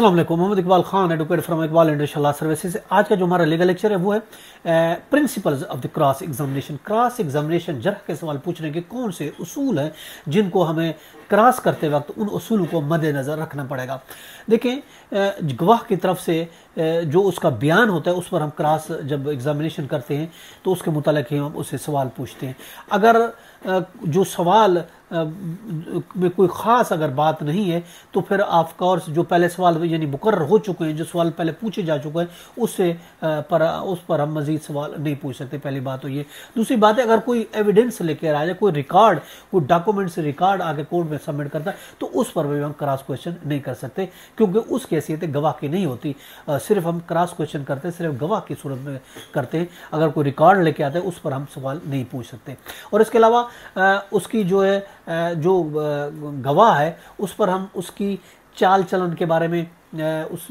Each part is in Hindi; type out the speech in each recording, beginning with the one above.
अस्सलाम वालेकुम। Mohammad Iqbal Khan, advocate from Iqbal industrial services. आज का जो हमारा लीगल लेक्चर है वो है principles of the cross examination. Cross examination जरह के सवाल पूछने के कौन से उसूल हैं जिनको हमें क्रॉस करते वक्त उन उसूलों को मद्देनज़र रखना पड़ेगा। देखें, गवाह की तरफ से जो उसका बयान होता है उस पर हम क्रॉस जब एग्जामिनेशन करते हैं तो उसके मुतालिक ही हम उससे सवाल पूछते हैं। अगर जो सवाल में कोई ख़ास अगर बात नहीं है तो फिर ऑफ कोर्स जो पहले सवाल यानी मुकर्रर हो चुके हैं, जो सवाल पहले पूछे जा चुके हैं उससे उस पर हम मज़ीद सवाल नहीं पूछ सकते। पहली बात तो ये। दूसरी बात है, अगर कोई एविडेंस लेकर आ जाए, कोई रिकॉर्ड, कोई डॉक्यूमेंट से रिकॉर्ड आगे कोर्ट में सबमिट करता है तो उस पर भी हम क्रॉस क्वेश्चन नहीं कर सकते, क्योंकि उसकी हैसियत गवाह की नहीं होती। सिर्फ हम क्रॉस क्वेश्चन करते हैं, सिर्फ गवाह की सूरत में करते हैं। अगर कोई रिकॉर्ड लेके आता है उस पर हम सवाल नहीं पूछ सकते। और इसके अलावा उसकी जो है जो गवाह है उस पर हम उसकी चाल चलन के बारे में उस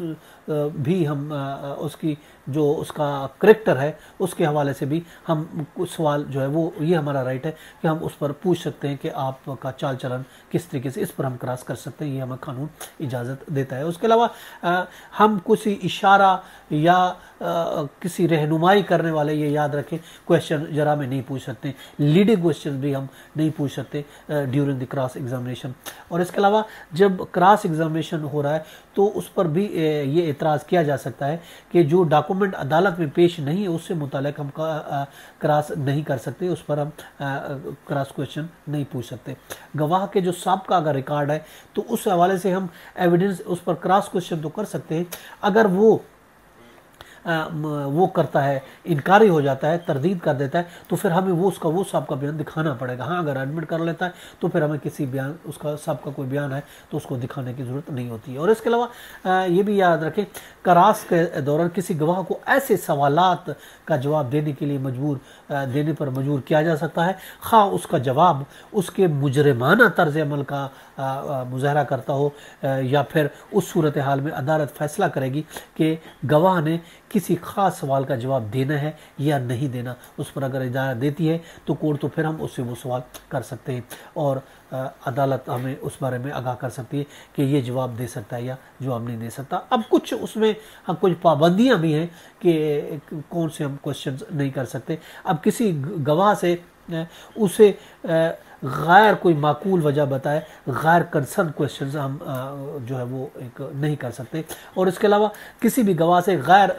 भी हम उसकी जो उसका करैक्टर है उसके हवाले से भी हम कुछ सवाल जो है वो ये हमारा राइट है कि हम उस पर पूछ सकते हैं कि आपका चाल चलन किस तरीके से, इस पर हम क्रॉस कर सकते हैं। ये हमें कानून इजाज़त देता है। उसके अलावा हम किसी इशारा या किसी रहनुमाई करने वाले, ये याद रखें, क्वेश्चन जरा में नहीं पूछ सकते। लीडिंग क्वेश्चन भी हम नहीं पूछ सकते ड्यूरिंग द क्रॉस एग्जामिनेशन। और इसके अलावा जब क्रॉस एग्जामिनेशन हो रहा है तो उस पर भी ये एतराज़ किया जा सकता है कि जो डॉक्यूमेंट अदालत में पेश नहीं है उससे मुतालिक हम क्रॉस नहीं कर सकते, उस पर हम क्रॉस क्वेश्चन नहीं पूछ सकते। गवाह के जो साबका अगर रिकॉर्ड है तो उस हवाले से हम एविडेंस उस पर क्रॉस क्वेश्चन तो कर सकते हैं। अगर वो करता है, इनकारी हो जाता है, तरदीद कर देता है, तो फिर हमें वो उसका वो साहब का बयान दिखाना पड़ेगा। हाँ, अगर एडमिट कर लेता है तो फिर हमें किसी बयान, उसका साहब का कोई बयान है तो उसको दिखाने की ज़रूरत नहीं होती है। और इसके अलावा ये भी याद रखें, क्रॉस के दौरान किसी गवाह को ऐसे सवालात का जवाब देने के लिए देने पर मजबूर किया जा सकता है, खा उसका जवाब उसके मुजरिमाना तर्ज अमल का मुजाहरा करता हो या फिर उस सूरत हाल में अदालत फैसला करेगी कि गवाह ने किसी ख़ास सवाल का जवाब देना है या नहीं देना। उस पर अगर इजाज़त देती है तो कोर्ट तो फिर हम उससे वो सवाल कर सकते हैं और अदालत हमें उस बारे में आगाह कर सकती है कि ये जवाब दे सकता है या जवाब नहीं दे सकता। अब कुछ उसमें हम कुछ पाबंदियां भी हैं कि कौन से हम क्वेश्चंस नहीं कर सकते। अब किसी गवाह से उसे गैर कोई माकूल वजह बताए, गैर कंसर्न क्वेश्चंस हम जो है वो एक नहीं कर सकते। और इसके अलावा किसी भी गवाह से गैर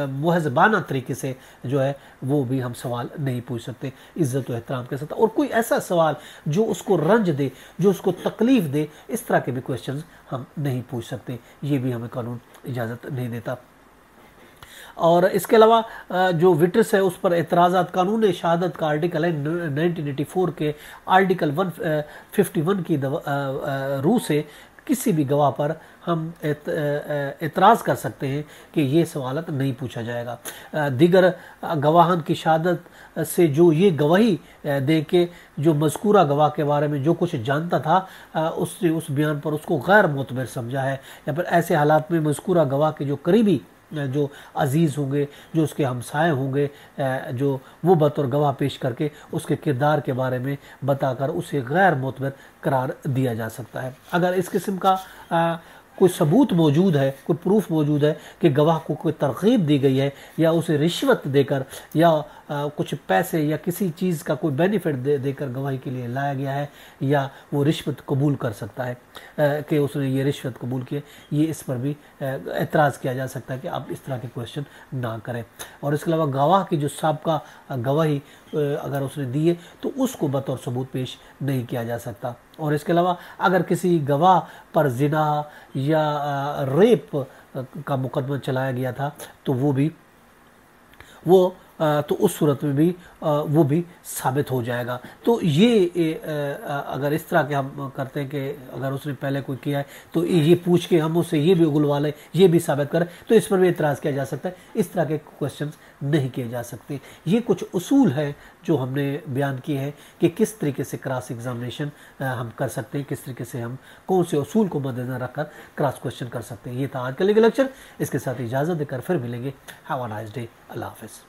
मुहज़बाना तरीके से जो है वो भी हम सवाल नहीं पूछ सकते इज़्ज़त और एहतराम के साथ। और कोई ऐसा सवाल जो उसको रंज दे, जो उसको तकलीफ़ दे, इस तरह के भी क्वेश्चंस हम नहीं पूछ सकते। ये भी हमें कानून इजाज़त नहीं देता। और इसके अलावा जो विटनेस है उस पर एतराज़ात, कानून शहादत का आर्टिकल है 1984 के आर्टिकल 151 की रूह से किसी भी गवाह पर हम एतराज़ कर सकते हैं कि ये सवालत नहीं पूछा जाएगा। दीगर गवाहन की शहादत से जो ये गवाही दे के जो मज़कूरा गवाह के बारे में जो कुछ जानता था उससे उस बयान पर उसको गैर मोतबर समझा है, या फिर ऐसे हालात में मज़कूरा गवाह के जो करीबी, जो अजीज़ होंगे, जो उसके हमसाए होंगे, जो वो बतौर गवाह पेश करके उसके किरदार के बारे में बताकर उसे गैर मोतबर करार दिया जा सकता है। अगर इस किस्म का कोई सबूत मौजूद है, कोई प्रूफ मौजूद है कि गवाह को कोई तरगीब दी गई है या उसे रिश्वत देकर या कुछ पैसे या किसी चीज़ का कोई बेनिफिट देकर गवाही के लिए लाया गया है, या वो रिश्वत कबूल कर सकता है कि उसने ये रिश्वत कबूल की, ये इस पर भी एतराज़ किया जा सकता है कि आप इस तरह के क्वेश्चन ना करें। और इसके अलावा गवाह की जो साबका गवाही अगर उसने दी है तो उसको बतौर सबूत पेश नहीं किया जा सकता। और इसके अलावा अगर किसी गवाह पर जिना या रेप का मुकदमा चलाया गया था तो तो उस सूरत में भी वो भी साबित हो जाएगा। तो ये अगर इस तरह के हम करते हैं कि अगर उसने पहले कोई किया है तो ये पूछ के हम उससे ये भी उगलवा लें, ये भी साबित करें, तो इस पर भी एतराज़ किया जा सकता है। इस तरह के क्वेश्चंस नहीं किए जा सकते। ये कुछ उसूल हैं जो हमने बयान किए हैं कि किस तरीके से क्रॉस एग्जामिनेशन हम कर सकते हैं, किस तरीके से हम कौन से उसूल को मद्देनजर रखकर क्रॉस क्वेश्चन कर सकते हैं। ये था आज का लीगल लेक्चर। इसके साथ इजाज़त देकर फिर मिलेंगे। Have a nice day. Allah हाफ़िज़।